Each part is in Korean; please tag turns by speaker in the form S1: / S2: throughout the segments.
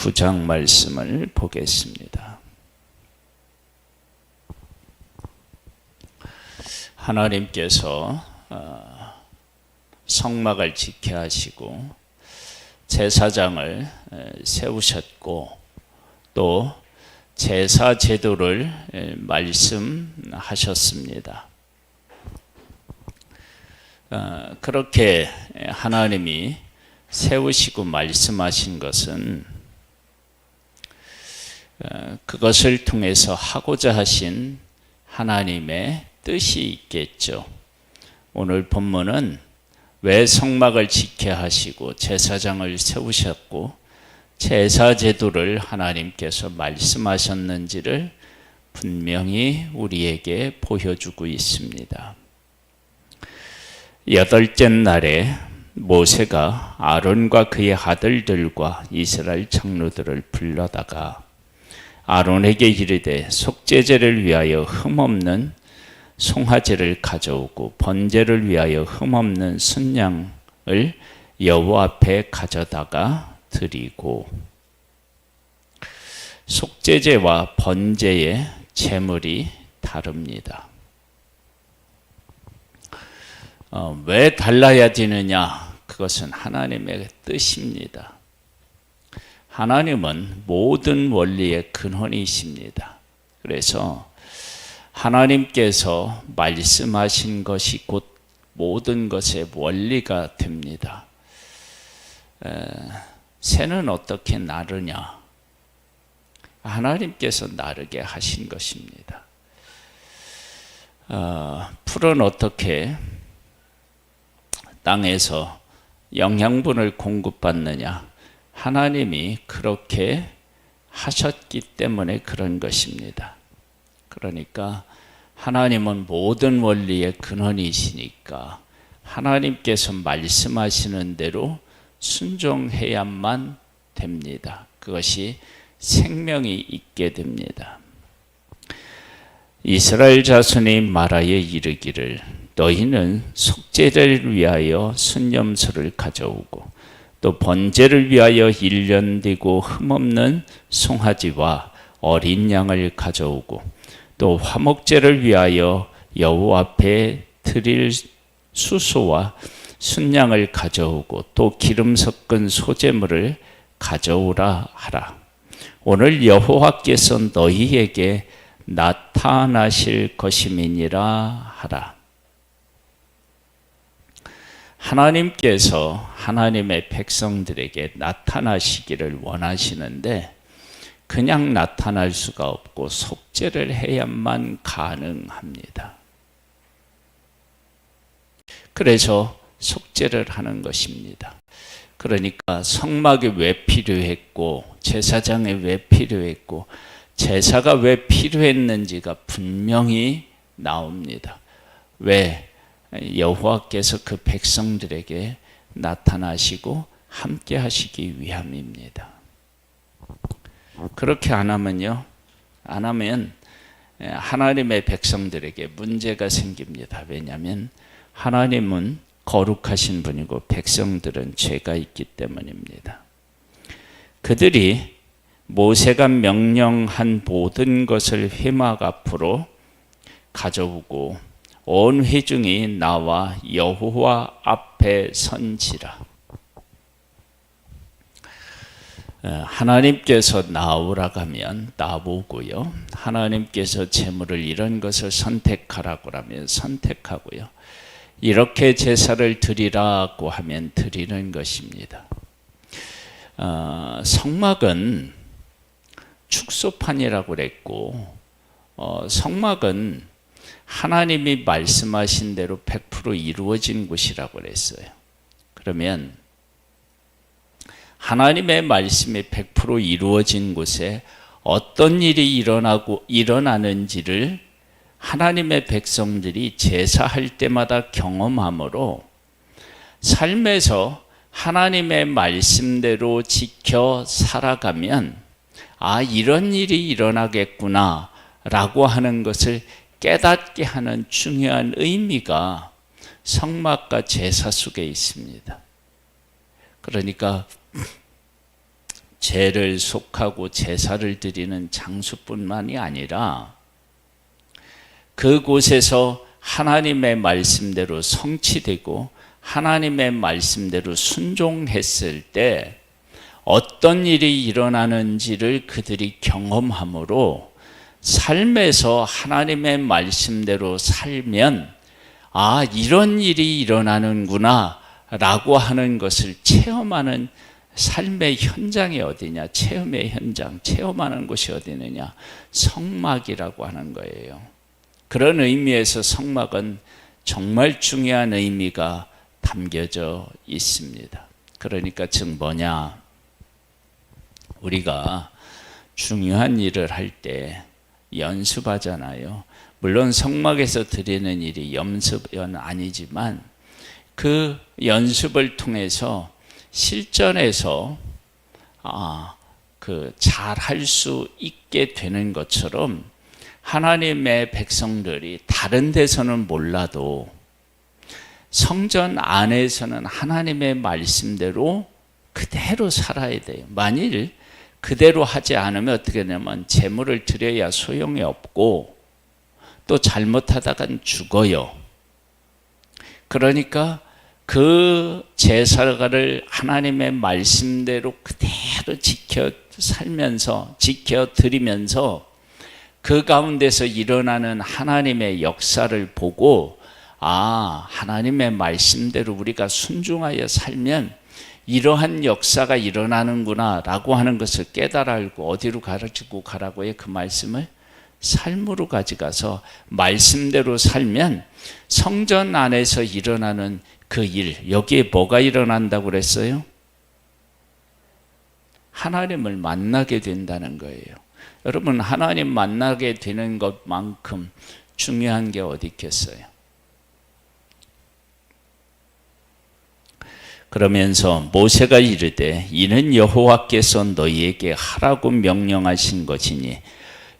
S1: 9장 말씀을 보겠습니다. 하나님께서 성막을 지켜 하시고 제사장을 세우셨고 또 제사 제도를 말씀하셨습니다. 그렇게 하나님이 세우시고 말씀하신 것은 그것을 통해서 하고자 하신 하나님의 뜻이 있겠죠. 오늘 본문은 왜 성막을 지켜야 하시고 제사장을 세우셨고 제사 제도를 하나님께서 말씀하셨는지를 분명히 우리에게 보여주고 있습니다. 여덟째 날에 모세가 아론과 그의 아들들과 이스라엘 장로들을 불러다가 아론에게 이르되 속죄제를 위하여 흠없는 송아지를 가져오고 번제를 위하여 흠없는 순양을 여호와 앞에 가져다가 드리고, 속죄제와 번제의 제물이 다릅니다. 왜 달라야 되느냐? 그것은 하나님의 뜻입니다. 하나님은 모든 원리의 근원이십니다. 그래서 하나님께서 말씀하신 것이 곧 모든 것의 원리가 됩니다. 새는 어떻게 나르냐? 하나님께서 나르게 하신 것입니다. 풀은 어떻게 땅에서 영양분을 공급받느냐? 하나님이 그렇게 하셨기 때문에 그런 것입니다. 그러니까 하나님은 모든 원리의 근원이시니까 하나님께서 말씀하시는 대로 순종해야만 됩니다. 그것이 생명이 있게 됩니다. 이스라엘 자손이 말하여 이르기를 너희는 속죄를 위하여 순염소를 가져오고 또 번제를 위하여 1년 되고 흠없는 송아지와 어린 양을 가져오고 또 화목제를 위하여 여호와 앞에 드릴 수소와 순양을 가져오고 또 기름 섞은 소제물을 가져오라 하라. 오늘 여호와께서 너희에게 나타나실 것임이니라 하라. 하나님께서 하나님의 백성들에게 나타나시기를 원하시는데 그냥 나타날 수가 없고 속죄를 해야만 가능합니다. 그래서 속죄를 하는 것입니다. 그러니까 성막이 왜 필요했고 제사장이 왜 필요했고 제사가 왜 필요했는지가 분명히 나옵니다. 왜? 여호와께서 그 백성들에게 나타나시고 함께 하시기 위함입니다. 그렇게 안 하면 하나님의 백성들에게 문제가 생깁니다. 왜냐하면 하나님은 거룩하신 분이고 백성들은 죄가 있기 때문입니다. 그들이 모세가 명령한 모든 것을 회막 앞으로 가져오고 온 회중이 나와 여호와 앞에 선지라. 하나님께서 나오라고 하면 나오고요. 하나님께서 제물을 이런 것을 선택하라고 하면 선택하고요. 이렇게 제사를 드리라고 하면 드리는 것입니다. 성막은 축소판이라고 그랬고 성막은 하나님이 말씀하신 대로 100% 이루어진 곳이라고 그랬어요. 그러면 하나님의 말씀이 100% 이루어진 곳에 어떤 일이 일어나는지를 하나님의 백성들이 제사할 때마다 경험함으로 삶에서 하나님의 말씀대로 지켜 살아가면 이런 일이 일어나겠구나 라고 하는 것을 깨닫게 하는 중요한 의미가 성막과 제사 속에 있습니다. 그러니까 죄를 속하고 제사를 드리는 장소뿐만이 아니라 그곳에서 하나님의 말씀대로 성취되고 하나님의 말씀대로 순종했을 때 어떤 일이 일어나는지를 그들이 경험함으로 삶에서 하나님의 말씀대로 살면 아, 이런 일이 일어나는구나 라고 하는 것을 체험하는 삶의 현장이 어디냐? 체험의 현장, 체험하는 곳이 어디느냐? 성막이라고 하는 거예요. 그런 의미에서 성막은 정말 중요한 의미가 담겨져 있습니다. 그러니까 즉 뭐냐? 우리가 중요한 일을 할 때 연습하잖아요. 물론 성막에서 드리는 일이 연습은 아니지만 그 연습을 통해서 실전에서 잘 할 수 있게 되는 것처럼 하나님의 백성들이 다른 데서는 몰라도 성전 안에서는 하나님의 말씀대로 그대로 살아야 돼요. 만일 그대로 하지 않으면 어떻게 되냐면 제물을 드려야 소용이 없고 또 잘못하다간 죽어요. 그러니까 그 제사를 하나님의 말씀대로 그대로 지켜 살면서 지켜 드리면서 그 가운데서 일어나는 하나님의 역사를 보고 하나님의 말씀대로 우리가 순종하여 살면 이러한 역사가 일어나는구나 라고 하는 것을 깨달아 알고 어디로 가르치고 가라고요? 그 말씀을 삶으로 가져가서 말씀대로 살면 성전 안에서 일어나는 그 일, 여기에 뭐가 일어난다고 그랬어요? 하나님을 만나게 된다는 거예요. 여러분, 하나님 만나게 되는 것만큼 중요한 게 어디 있겠어요? 그러면서 모세가 이르되 이는 여호와께서 너희에게 하라고 명령하신 것이니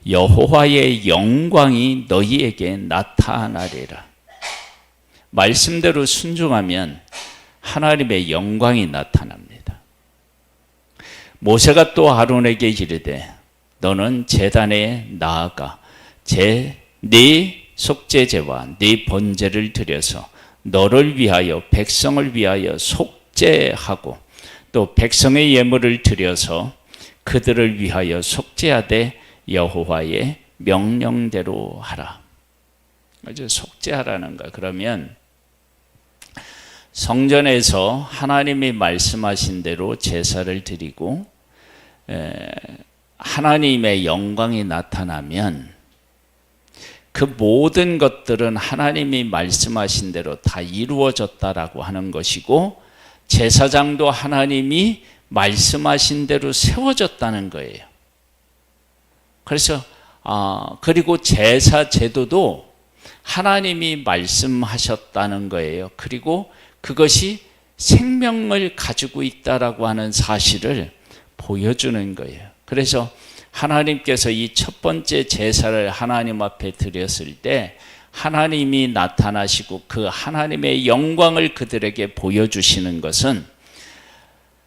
S1: 여호와의 영광이 너희에게 나타나리라. 말씀대로 순종하면 하나님의 영광이 나타납니다. 모세가 또 아론에게 이르되 너는 제단에 나아가 네 속죄제와 네 번제를 드려서 너를 위하여 백성을 위하여 속죄하고 또 백성의 예물을 드려서 그들을 위하여 속죄하되 여호와의 명령대로 하라. 아주 속죄하라는 거야. 그러면 성전에서 하나님이 말씀하신 대로 제사를 드리고 하나님의 영광이 나타나면 그 모든 것들은 하나님이 말씀하신 대로 다 이루어졌다라고 하는 것이고 제사장도 하나님이 말씀하신 대로 세워졌다는 거예요. 그래서 그리고 제사 제도도 하나님이 말씀하셨다는 거예요. 그리고 그것이 생명을 가지고 있다라고 하는 사실을 보여주는 거예요. 그래서 하나님께서 이 첫 번째 제사를 하나님 앞에 드렸을 때 하나님이 나타나시고 그 하나님의 영광을 그들에게 보여주시는 것은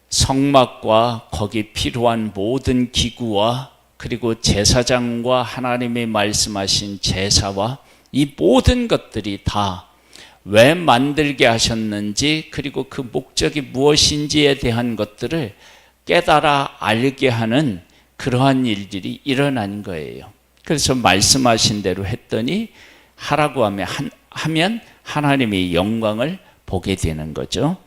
S1: 성막과 거기 필요한 모든 기구와 그리고 제사장과 하나님이 말씀하신 제사와 이 모든 것들이 다 왜 만들게 하셨는지 그리고 그 목적이 무엇인지에 대한 것들을 깨달아 알게 하는 그러한 일들이 일어난 거예요. 그래서 말씀하신 대로 했더니 하라고 하면 하나님의 영광을 보게 되는 거죠.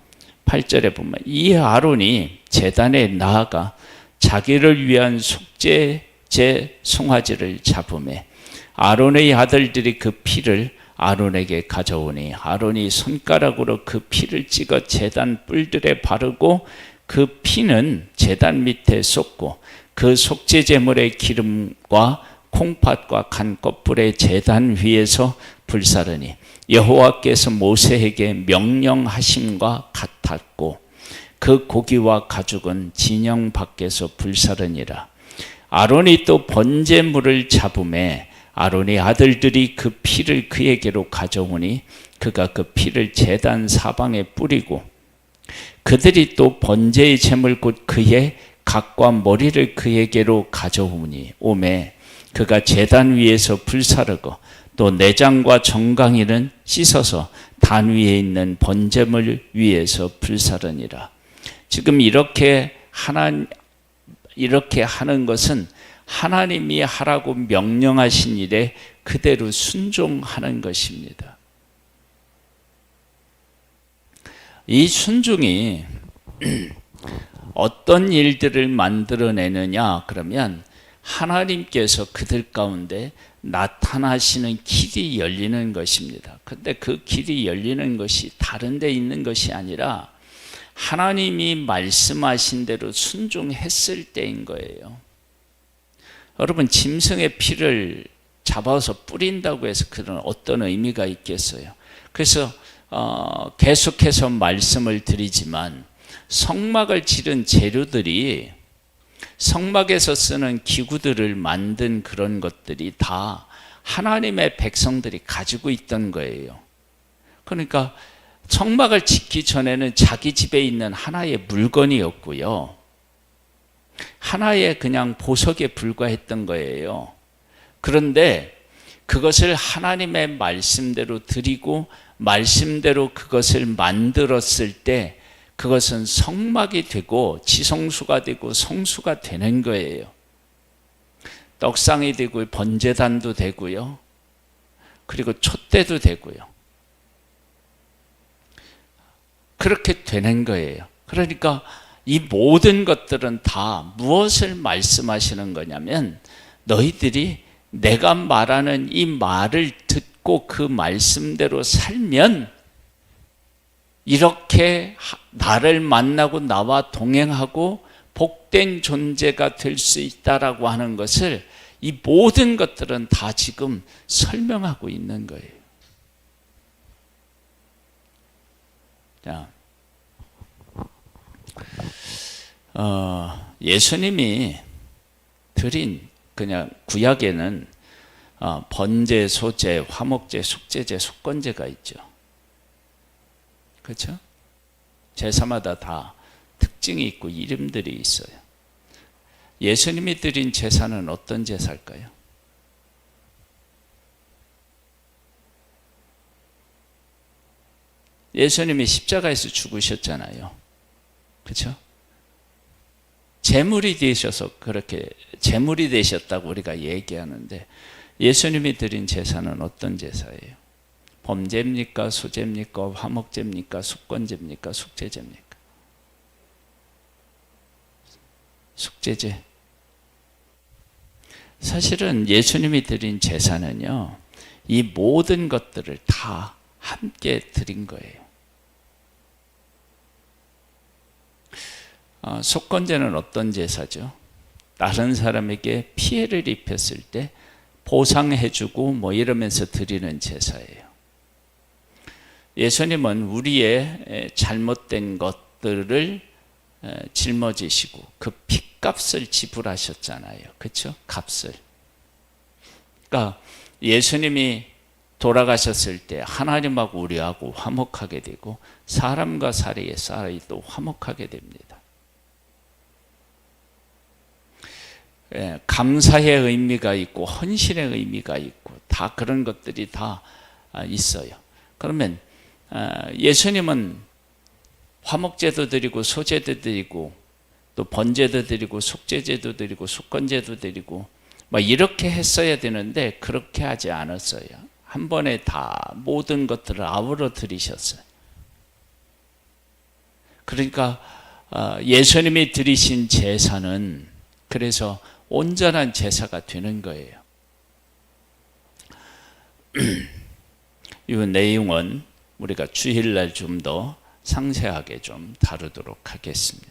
S1: 8절에 보면 이 아론이 제단에 나아가 자기를 위한 속죄제 송아지를 잡으매 아론의 아들들이 그 피를 아론에게 가져오니 아론이 손가락으로 그 피를 찍어 제단 뿔들에 바르고 그 피는 제단 밑에 쏟고 그 속죄제물의 기름과 콩팥과 간껍불의 제단 위에서 불사르니 여호와께서 모세에게 명령하심과 같았고 그 고기와 가죽은 진영 밖에서 불사르니라. 아론이 또 번제물을 잡음에 아론의 아들들이 그 피를 그에게로 가져오니 그가 그 피를 제단 사방에 뿌리고 그들이 또 번제의 제물 곧 그의 각과 머리를 그에게로 가져오니 오매 그가 제단 위에서 불사르고 또 내장과 정강이는 씻어서 단 위에 있는 번제물 위에서 불사르니라. 지금 이렇게 하는 것은 하나님이 하라고 명령하신 일에 그대로 순종하는 것입니다. 이 순종이 어떤 일들을 만들어내느냐 그러면 하나님께서 그들 가운데 나타나시는 길이 열리는 것입니다. 근데 그 길이 열리는 것이 다른 데 있는 것이 아니라 하나님이 말씀하신 대로 순종했을 때인 거예요. 여러분, 짐승의 피를 잡아서 뿌린다고 해서 그런 어떤 의미가 있겠어요? 그래서 계속해서 말씀을 드리지만 성막을 지른 재료들이 성막에서 쓰는 기구들을 만든 그런 것들이 다 하나님의 백성들이 가지고 있던 거예요. 그러니까 성막을 짓기 전에는 자기 집에 있는 하나의 물건이었고요. 하나의 그냥 보석에 불과했던 거예요. 그런데 그것을 하나님의 말씀대로 드리고 말씀대로 그것을 만들었을 때 그것은 성막이 되고 지성수가 되고 성수가 되는 거예요. 떡상이 되고 번제단도 되고요. 그리고 촛대도 되고요. 그렇게 되는 거예요. 그러니까 이 모든 것들은 다 무엇을 말씀하시는 거냐면 너희들이 내가 말하는 이 말을 듣고 그 말씀대로 살면 이렇게 나를 만나고 나와 동행하고 복된 존재가 될 수 있다라고 하는 것을 이 모든 것들은 다 지금 설명하고 있는 거예요. 자, 예수님이 드린 그냥 구약에는 번제, 소제, 화목제, 속제제, 속건제가 있죠. 그렇죠? 제사마다 다 특징이 있고 이름들이 있어요. 예수님이 드린 제사는 어떤 제사일까요? 예수님이 십자가에서 죽으셨잖아요. 그렇죠? 제물이 되셔서 그렇게 제물이 되셨다고 우리가 얘기하는데 예수님이 드린 제사는 어떤 제사예요? 범제입니까? 소제입니까? 화목제입니까? 속건제입니까? 속제제입니까? 속제제. 사실은 예수님이 드린 제사는요, 이 모든 것들을 다 함께 드린 거예요. 속건제는 어떤 제사죠? 다른 사람에게 피해를 입혔을 때 보상해주고 뭐 이러면서 드리는 제사예요. 예수님은 우리의 잘못된 것들을 짊어지시고 그 핏값을 지불하셨잖아요. 그렇죠? 값을. 그러니까 예수님이 돌아가셨을 때 하나님하고 우리하고 화목하게 되고 사람과 사이의 사이도 화목하게 됩니다. 감사의 의미가 있고 헌신의 의미가 있고 다 그런 것들이 다 있어요. 그러면 예수님은 화목제도 드리고 소제도 드리고 또 번제도 드리고 속제제도 드리고 속건제도 드리고 막 이렇게 했어야 되는데 그렇게 하지 않았어요. 한 번에 다 모든 것들을 아우러 드리셨어요. 그러니까 예수님이 드리신 제사는 그래서 온전한 제사가 되는 거예요. 이 내용은 우리가 주일날 좀 더 상세하게 좀 다루도록 하겠습니다.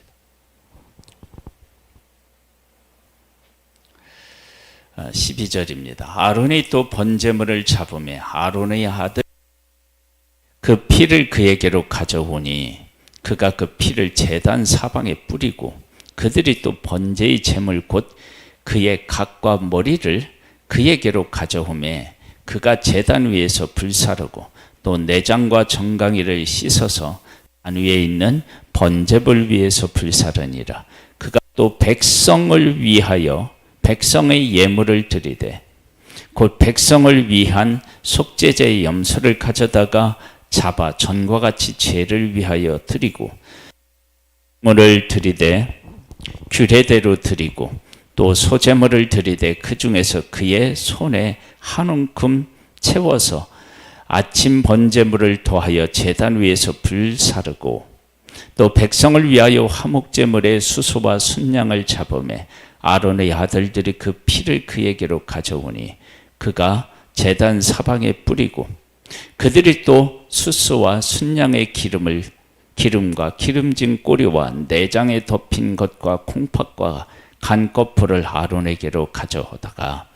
S1: 12절입니다. 아론이 또 번제물을 잡으며 아론의 아들 그 피를 그에게로 가져오니 그가 그 피를 제단 사방에 뿌리고 그들이 또 번제의 제물 곧 그의 각과 머리를 그에게로 가져오매 그가 제단 위에서 불사르고 또 내장과 정강이를 씻어서 단 위에 있는 번제물 위에서 불사르니라. 그가 또 백성을 위하여 백성의 예물을 드리되 곧 백성을 위한 속죄제의 염소를 가져다가 잡아 전과 같이 죄를 위하여 드리고 물을 드리되 규례대로 드리고 또 소제물을 드리되 그 중에서 그의 손에 한 움큼 채워서 아침 번제물을 더하여 제단 위에서 불사르고 또 백성을 위하여 화목제물의 수소와 순양을 잡으매 아론의 아들들이 그 피를 그에게로 가져오니 그가 제단 사방에 뿌리고 그들이 또 수소와 순양의 기름과 기름진 꼬리와 내장에 덮인 것과 콩팥과 간꺼풀을 아론에게로 가져오다가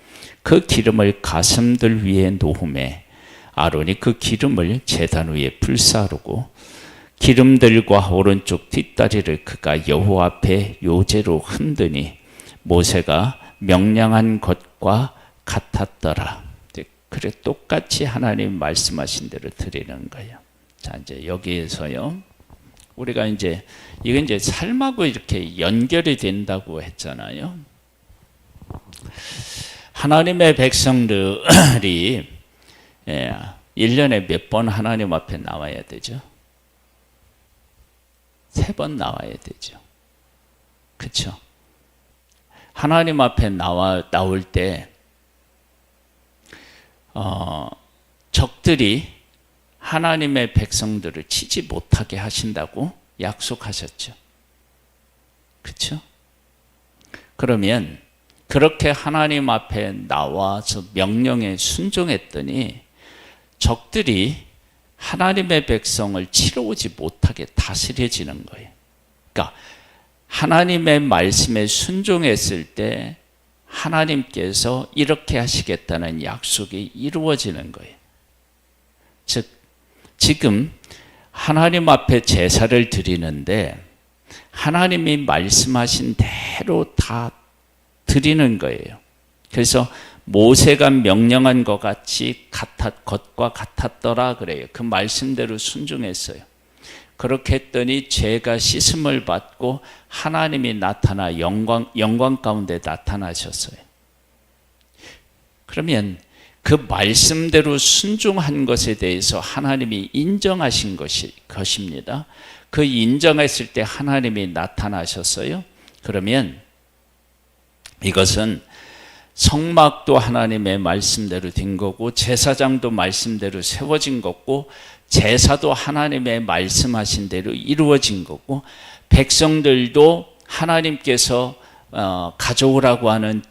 S1: 그 기름을 가슴들 위에 놓음에 아론이 그 기름을 제단 위에 불사르고 기름들과 오른쪽 뒷다리를 그가 여호와 앞에 요제로 흔드니 모세가 명령한 것과 같았더라. 그래 똑같이 하나님 말씀하신 대로 드리는 거예요. 자, 이제 여기에서요. 우리가 이제 이건 이제 삶하고 이렇게 연결이 된다고 했잖아요. 하나님의 백성들이 1년에 몇 번 하나님 앞에 나와야 되죠? 3번 나와야 되죠. 그렇죠? 하나님 앞에 나올 때 적들이 하나님의 백성들을 치지 못하게 하신다고 약속하셨죠. 그렇죠? 그러면 그렇게 하나님 앞에 나와서 명령에 순종했더니 적들이 하나님의 백성을 치러 오지 못하게 다스려지는 거예요. 그러니까 하나님의 말씀에 순종했을 때 하나님께서 이렇게 하시겠다는 약속이 이루어지는 거예요. 즉 지금 하나님 앞에 제사를 드리는데 하나님이 말씀하신 대로 다 드리는 거예요. 그래서 모세가 명령한 것 같이 것과 같았더라 그래요. 그 말씀대로 순종했어요. 그렇게 했더니 죄가 씻음을 받고 하나님이 나타나 영광 가운데 나타나셨어요. 그러면 그 말씀대로 순종한 것에 대해서 하나님이 인정하신 것입니다. 그 인정했을 때 하나님이 나타나셨어요. 그러면 이것은 성막도 하나님의 말씀대로 된 거고 제사장도 말씀대로 세워진 거고 제사도 하나님의 말씀하신 대로 이루어진 거고 백성들도 하나님께서 가져오라고 하는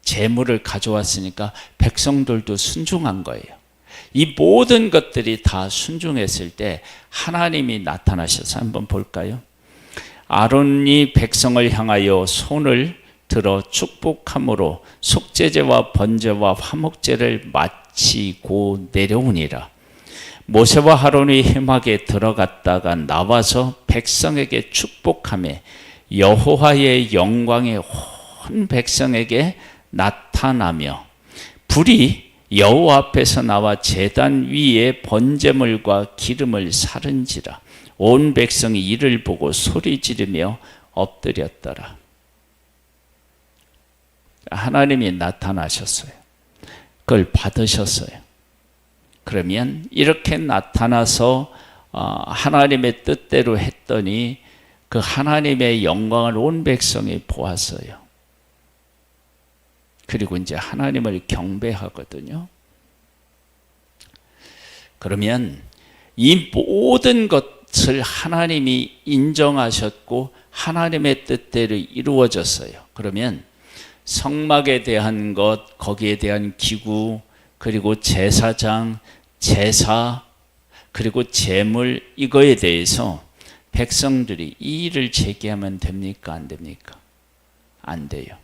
S1: 제물을 가져왔으니까 백성들도 순종한 거예요. 이 모든 것들이 다 순종했을 때 하나님이 나타나셔서 한번 볼까요? 아론이 백성을 향하여 손을 들어 축복함으로 속죄제와 번제와 화목제를 마치고 내려오니라. 모세와 아론이 회막에 들어갔다가 나와서 백성에게 축복하며 여호와의 영광이 온 백성에게 나타나며 불이 여호와 앞에서 나와 제단 위에 번제물과 기름을 사른지라. 온 백성이 이를 보고 소리 지르며 엎드렸더라. 하나님이 나타나셨어요. 그걸 받으셨어요. 그러면 이렇게 나타나서 하나님의 뜻대로 했더니 그 하나님의 영광을 온 백성이 보았어요. 그리고 이제 하나님을 경배하거든요. 그러면 이 모든 것을 하나님이 인정하셨고 하나님의 뜻대로 이루어졌어요. 그러면 성막에 대한 것, 거기에 대한 기구, 그리고 제사장, 제사, 그리고 제물 이거에 대해서 백성들이 이의를 제기하면 됩니까? 안 됩니까? 안 돼요.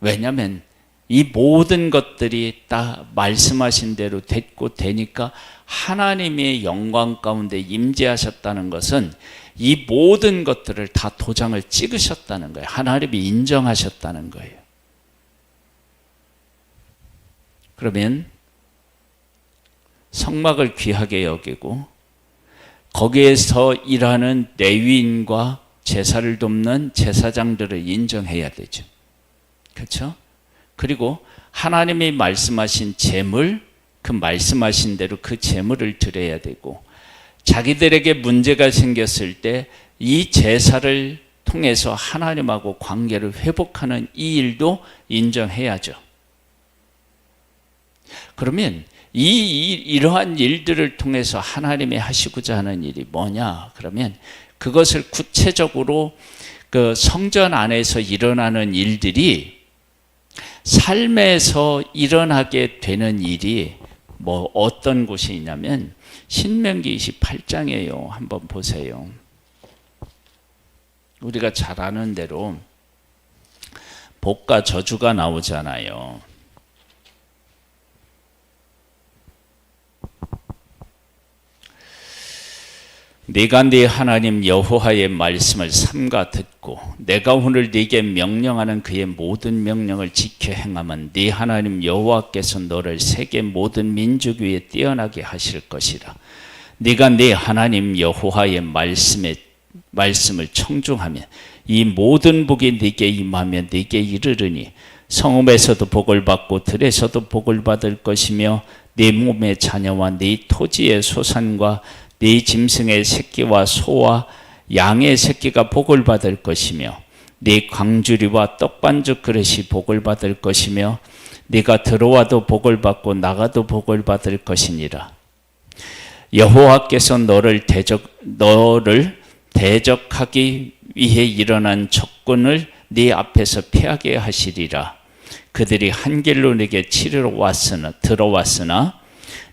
S1: 왜냐하면 이 모든 것들이 다 말씀하신 대로 됐고 되니까 하나님의 영광 가운데 임재하셨다는 것은 이 모든 것들을 다 도장을 찍으셨다는 거예요. 하나님이 인정하셨다는 거예요. 그러면 성막을 귀하게 여기고 거기에서 일하는 레위인과 제사를 돕는 제사장들을 인정해야 되죠. 그렇죠? 그리고 하나님이 말씀하신 제물, 그 말씀하신 대로 그 제물을 드려야 되고, 자기들에게 문제가 생겼을 때 이 제사를 통해서 하나님하고 관계를 회복하는 이 일도 인정해야죠. 그러면 이러한 일들을 통해서 하나님이 하시고자 하는 일이 뭐냐? 그러면 그것을 구체적으로 그 성전 안에서 일어나는 일들이 삶에서 일어나게 되는 일이 뭐 어떤 곳이 있냐면 신명기 28장이에요. 한번 보세요. 우리가 잘 아는 대로 복과 저주가 나오잖아요. 네가 네 하나님 여호와의 말씀을 삼가 듣고 내가 오늘 네게 명령하는 그의 모든 명령을 지켜 행하면 네 하나님 여호와께서 너를 세계 모든 민족 위에 뛰어나게 하실 것이라. 네가 네 하나님 여호와의 말씀을 청중하면 이 모든 복이 네게 임하며 네게 이르르니 성읍에서도 복을 받고 들에서도 복을 받을 것이며 네 몸의 자녀와 네 토지의 소산과 네 짐승의 새끼와 소와 양의 새끼가 복을 받을 것이며 네 광주리와 떡반죽 그릇이 복을 받을 것이며 네가 들어와도 복을 받고 나가도 복을 받을 것이니라. 여호와께서 너를 대적하기 위해 일어난 적군을 네 앞에서 피하게 하시리라. 그들이 한 길로 네게 치르러 들어왔으나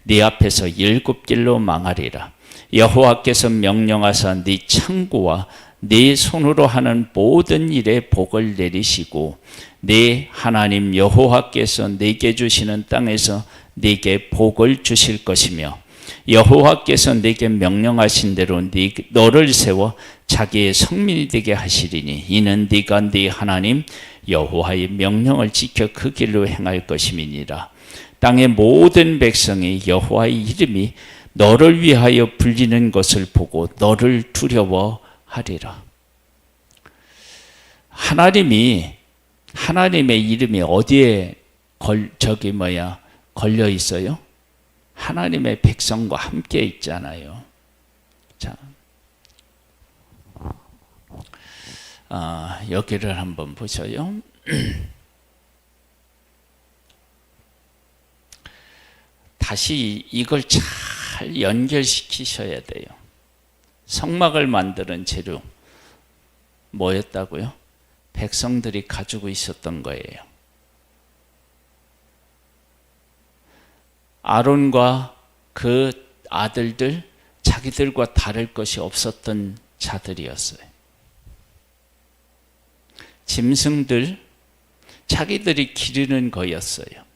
S1: 네 앞에서 7길로 망하리라. 여호와께서 명령하사 네 창고와 네 손으로 하는 모든 일에 복을 내리시고 네 하나님 여호와께서 네게 주시는 땅에서 네게 복을 주실 것이며 여호와께서 네게 명령하신 대로 너를 세워 자기의 성민이 되게 하시리니 이는 네가 네 하나님 여호와의 명령을 지켜 그 길로 행할 것임이니라. 땅의 모든 백성이 여호와의 이름이 너를 위하여 불리는 것을 보고 너를 두려워하리라. 하나님의 이름이 어디에 걸려 있어요? 하나님의 백성과 함께 있잖아요. 자, 여기를 한번 보셔요. 다시 이걸 잘 연결시키셔야 돼요. 성막을 만드는 재료 뭐였다고요? 백성들이 가지고 있었던 거예요. 아론과 그 아들들, 자기들과 다를 것이 없었던 자들이었어요. 짐승들, 자기들이 기르는 거였어요.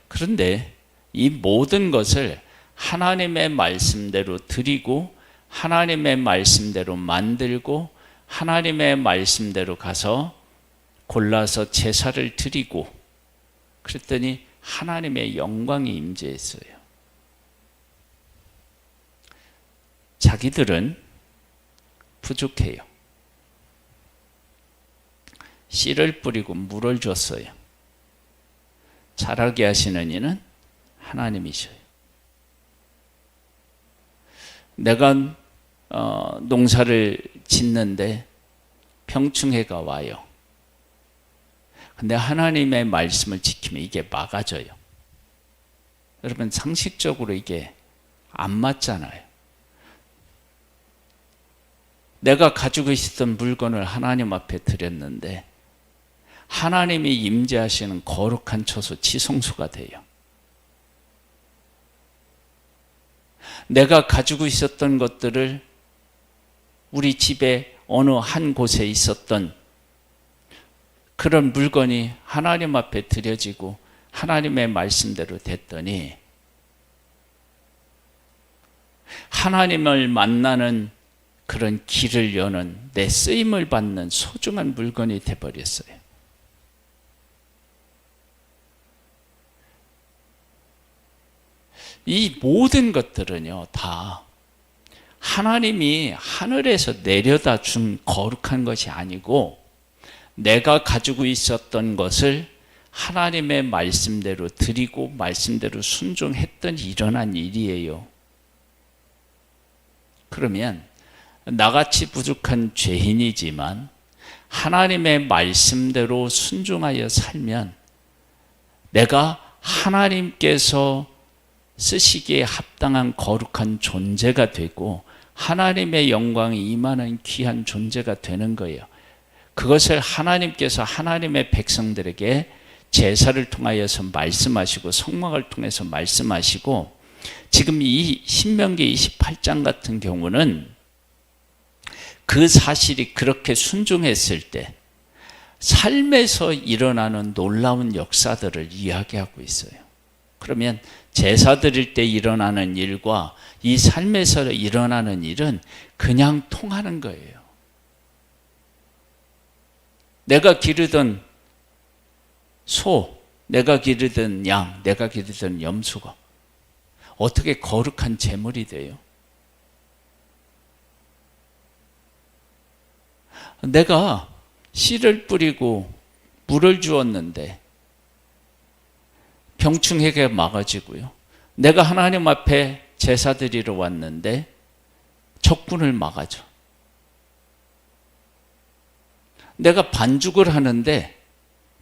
S1: 그런데 이 모든 것을 하나님의 말씀대로 드리고 하나님의 말씀대로 만들고 하나님의 말씀대로 가서 골라서 제사를 드리고 그랬더니 하나님의 영광이 임재했어요. 자기들은 부족해요. 씨를 뿌리고 물을 줬어요. 자라게 하시는 이는 하나님이셔요. 내가 농사를 짓는데 병충해가 와요. 근데 하나님의 말씀을 지키면 이게 막아져요. 여러분 상식적으로 이게 안 맞잖아요. 내가 가지고 있었던 물건을 하나님 앞에 드렸는데 하나님이 임재하시는 거룩한 처소 지성소가 돼요. 내가 가지고 있었던 것들을 우리 집에 어느 한 곳에 있었던 그런 물건이 하나님 앞에 드려지고 하나님의 말씀대로 됐더니 하나님을 만나는 그런 길을 여는 내 쓰임을 받는 소중한 물건이 되어버렸어요. 이 모든 것들은요 다 하나님이 하늘에서 내려다 준 거룩한 것이 아니고 내가 가지고 있었던 것을 하나님의 말씀대로 드리고 말씀대로 순종했더니 일어난 일이에요. 그러면 나같이 부족한 죄인이지만 하나님의 말씀대로 순종하여 살면 내가 하나님께서 쓰시기에 합당한 거룩한 존재가 되고 하나님의 영광이 임하는 귀한 존재가 되는 거예요. 그것을 하나님께서 하나님의 백성들에게 제사를 통하여서 말씀하시고 성막을 통해서 말씀하시고, 지금 이 신명기 28장 같은 경우는 그 사실이 그렇게 순종했을 때 삶에서 일어나는 놀라운 역사들을 이야기하고 있어요. 그러면 제사 드릴 때 일어나는 일과 이 삶에서 일어나는 일은 그냥 통하는 거예요. 내가 기르던 소, 내가 기르던 양, 내가 기르던 염소가 어떻게 거룩한 제물이 돼요? 내가 씨를 뿌리고 물을 주었는데 병충해가 막아지고요. 내가 하나님 앞에 제사 드리러 왔는데 적군을 막아줘. 내가 반죽을 하는데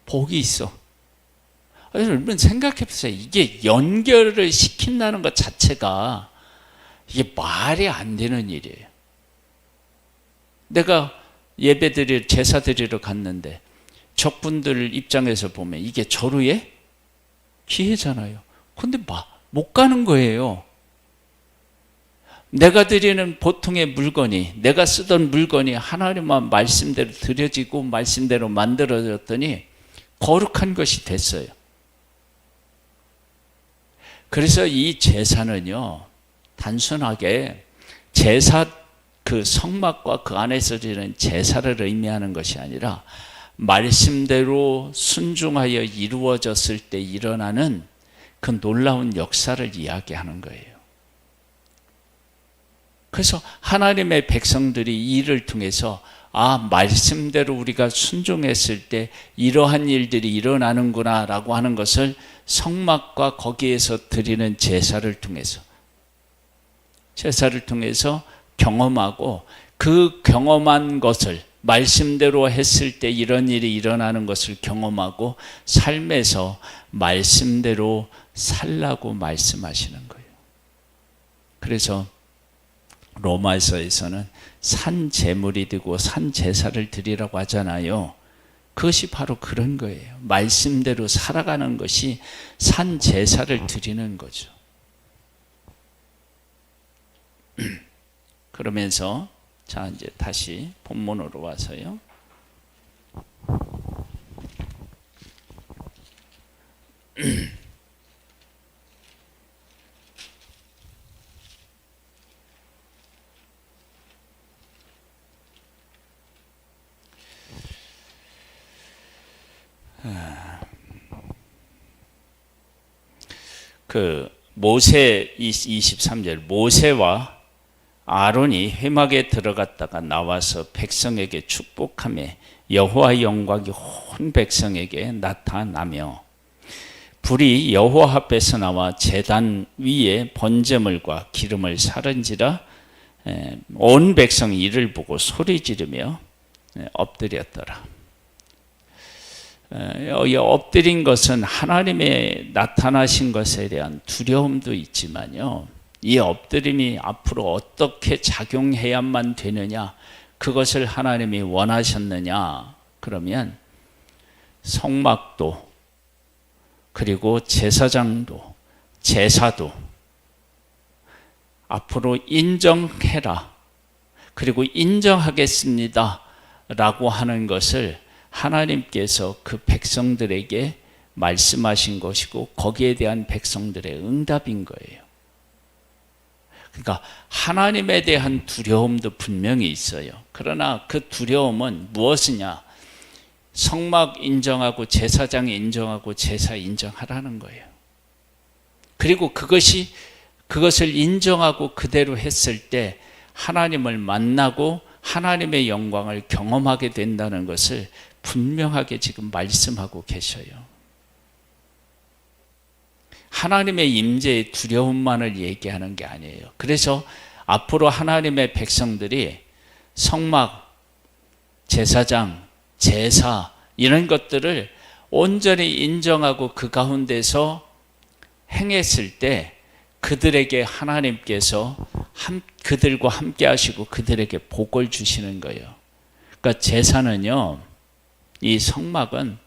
S1: 복이 있어. 여러분 생각해 보세요. 이게 연결을 시킨다는 것 자체가 이게 말이 안 되는 일이에요. 내가 제사 드리러 갔는데 적군들 입장에서 보면 이게 절호의 기회잖아요. 근데 못 가는 거예요. 내가 드리는 보통의 물건이, 내가 쓰던 물건이 하나님의 말씀대로 드려지고 말씀대로 만들어졌더니 거룩한 것이 됐어요. 그래서 이 제사는요, 단순하게 제사, 그 성막과 그 안에서 드리는 제사를 의미하는 것이 아니라 말씀대로 순종하여 이루어졌을 때 일어나는 그 놀라운 역사를 이야기하는 거예요. 그래서 하나님의 백성들이 이 일을 통해서 말씀대로 우리가 순종했을 때 이러한 일들이 일어나는구나 라고 하는 것을 성막과 거기에서 드리는 제사를 통해서 경험하고, 그 경험한 것을 말씀대로 했을 때 이런 일이 일어나는 것을 경험하고 삶에서 말씀대로 살라고 말씀하시는 거예요. 그래서 로마서에서는 산 제물이 되고 산 제사를 드리라고 하잖아요. 그것이 바로 그런 거예요. 말씀대로 살아가는 것이 산 제사를 드리는 거죠. 그러면서 자, 이제 다시 본문으로 와서요. 그 모세 23절, 모세와 아론이 회막에 들어갔다가 나와서 백성에게 축복하며 여호와의 영광이 온 백성에게 나타나며, 불이 여호와 앞에서 나와 제단 위에 번제물과 기름을 사른지라 온 백성이 이를 보고 소리 지르며 엎드렸더라. 이 엎드린 것은 하나님의 나타나신 것에 대한 두려움도 있지만요, 이 엎드림이 앞으로 어떻게 작용해야만 되느냐, 그것을 하나님이 원하셨느냐, 그러면 성막도 그리고 제사장도 제사도 앞으로 인정해라, 그리고 인정하겠습니다 라고 하는 것을 하나님께서 그 백성들에게 말씀하신 것이고, 거기에 대한 백성들의 응답인 거예요. 그러니까 하나님에 대한 두려움도 분명히 있어요. 그러나 그 두려움은 무엇이냐? 성막 인정하고 제사장 인정하고 제사 인정하라는 거예요. 그리고 그것을 인정하고 그대로 했을 때 하나님을 만나고 하나님의 영광을 경험하게 된다는 것을 분명하게 지금 말씀하고 계셔요. 하나님의 임재의 두려움만을 얘기하는 게 아니에요. 그래서 앞으로 하나님의 백성들이 성막, 제사장, 제사 이런 것들을 온전히 인정하고 그 가운데서 행했을 때 그들에게 하나님께서 그들과 함께 하시고 그들에게 복을 주시는 거예요. 그러니까 제사는요, 이 성막은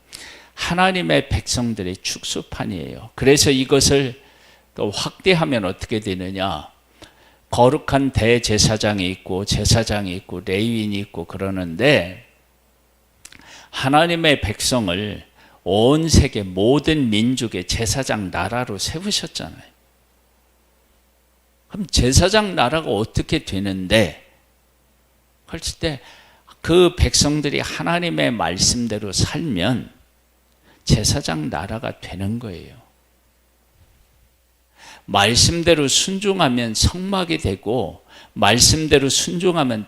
S1: 하나님의 백성들의 축소판이에요. 그래서 이것을 또 확대하면 어떻게 되느냐? 거룩한 대제사장이 있고 제사장이 있고 레위인이 있고 그러는데 하나님의 백성을 온 세계 모든 민족의 제사장 나라로 세우셨잖아요. 그럼 제사장 나라가 어떻게 되는데? 그랬을 때 그 백성들이 하나님의 말씀대로 살면 제사장 나라가 되는 거예요. 말씀대로 순종하면 성막이 되고 말씀대로 순종하면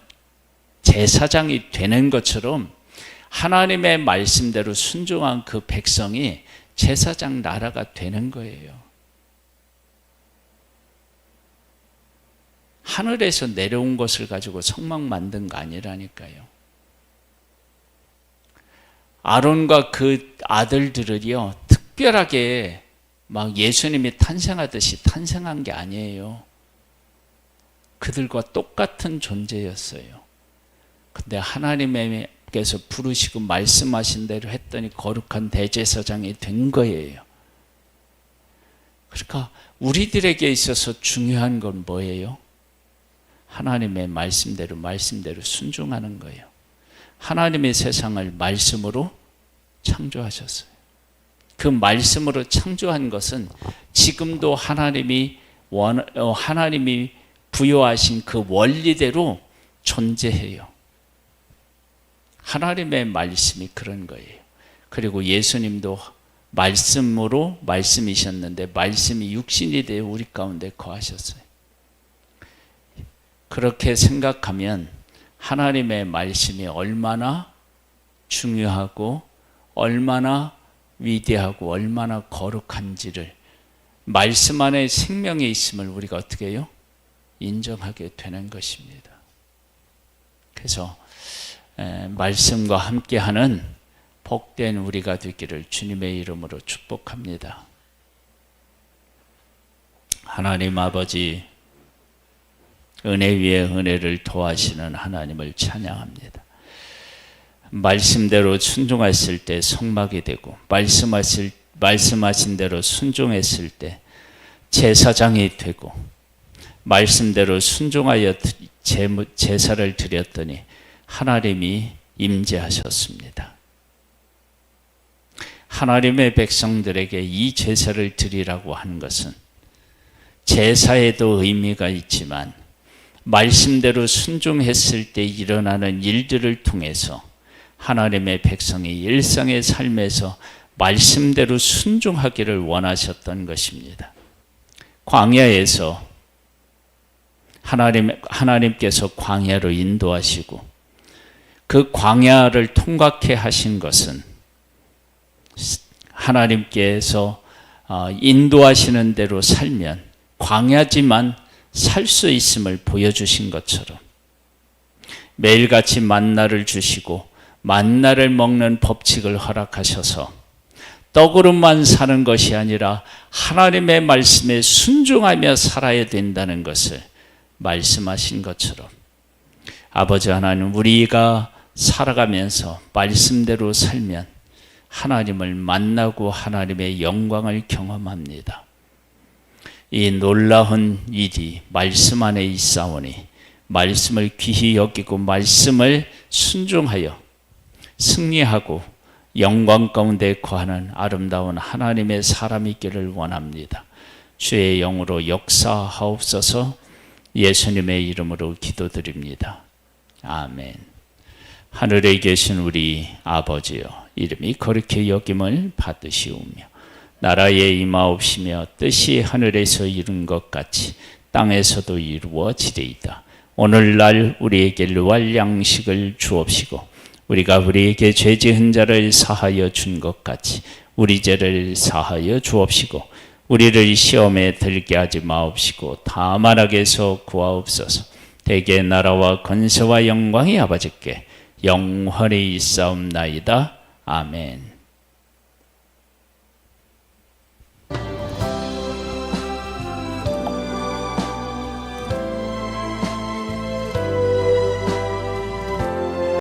S1: 제사장이 되는 것처럼 하나님의 말씀대로 순종한 그 백성이 제사장 나라가 되는 거예요. 하늘에서 내려온 것을 가지고 성막 만든 거 아니라니까요. 아론과 그 아들들을요, 특별하게 막 예수님이 탄생하듯이 탄생한 게 아니에요. 그들과 똑같은 존재였어요. 근데 하나님께서 부르시고 말씀하신 대로 했더니 거룩한 대제사장이 된 거예요. 그러니까 우리들에게 있어서 중요한 건 뭐예요? 하나님의 말씀대로 순종하는 거예요. 하나님의 세상을 말씀으로 창조하셨어요. 그 말씀으로 창조한 것은 지금도 하나님이 부여하신 그 원리대로 존재해요. 하나님의 말씀이 그런 거예요. 그리고 예수님도 말씀으로 말씀이셨는데 말씀이 육신이 되어 우리 가운데 거하셨어요. 그렇게 생각하면 하나님의 말씀이 얼마나 중요하고 얼마나 위대하고 얼마나 거룩한지를 말씀 안에 생명이 있음을 우리가 어떻게 해요? 인정하게 되는 것입니다. 그래서 말씀과 함께하는 복된 우리가 되기를 주님의 이름으로 축복합니다. 하나님 아버지, 은혜 위에 은혜를 더하시는 하나님을 찬양합니다. 말씀대로 순종했을 때 성막이 되고 말씀하신 대로 순종했을 때 제사장이 되고 말씀대로 순종하여 제사를 드렸더니 하나님이 임재하셨습니다. 하나님의 백성들에게 이 제사를 드리라고 한 것은 제사에도 의미가 있지만 말씀대로 순종했을 때 일어나는 일들을 통해서 하나님의 백성이 일상의 삶에서 말씀대로 순종하기를 원하셨던 것입니다. 광야에서 하나님께서 광야로 인도하시고 그 광야를 통과케 하신 것은 하나님께서 인도하시는 대로 살면 광야지만 살 수 있음을 보여주신 것처럼 매일같이 만나를 주시고 만나를 먹는 법칙을 허락하셔서 떡으로만 사는 것이 아니라 하나님의 말씀에 순종하며 살아야 된다는 것을 말씀하신 것처럼 아버지 하나님, 우리가 살아가면서 말씀대로 살면 하나님을 만나고 하나님의 영광을 경험합니다. 이 놀라운 일이 말씀 안에 있사오니 말씀을 귀히 여기고 말씀을 순종하여 승리하고 영광 가운데 거하는 아름다운 하나님의 사람이 있기를 원합니다. 주의 영으로 역사하옵소서. 예수님의 이름으로 기도드립니다. 아멘. 하늘에 계신 우리 아버지여, 이름이 거룩히 여김을 받으시오며 나라에 임하옵시며 뜻이 하늘에서 이룬 것 같이 땅에서도 이루어지리이다. 오늘날 우리에게 유할 양식을 주옵시고 우리가 우리에게 죄 지은 자를 사하여 준 것 같이 우리 죄를 사하여 주옵시고 우리를 시험에 들게 하지 마옵시고 다만 악에서 구하옵소서. 대개 나라와 권세와 영광이 아버지께 영원히 있사옵나이다. 아멘.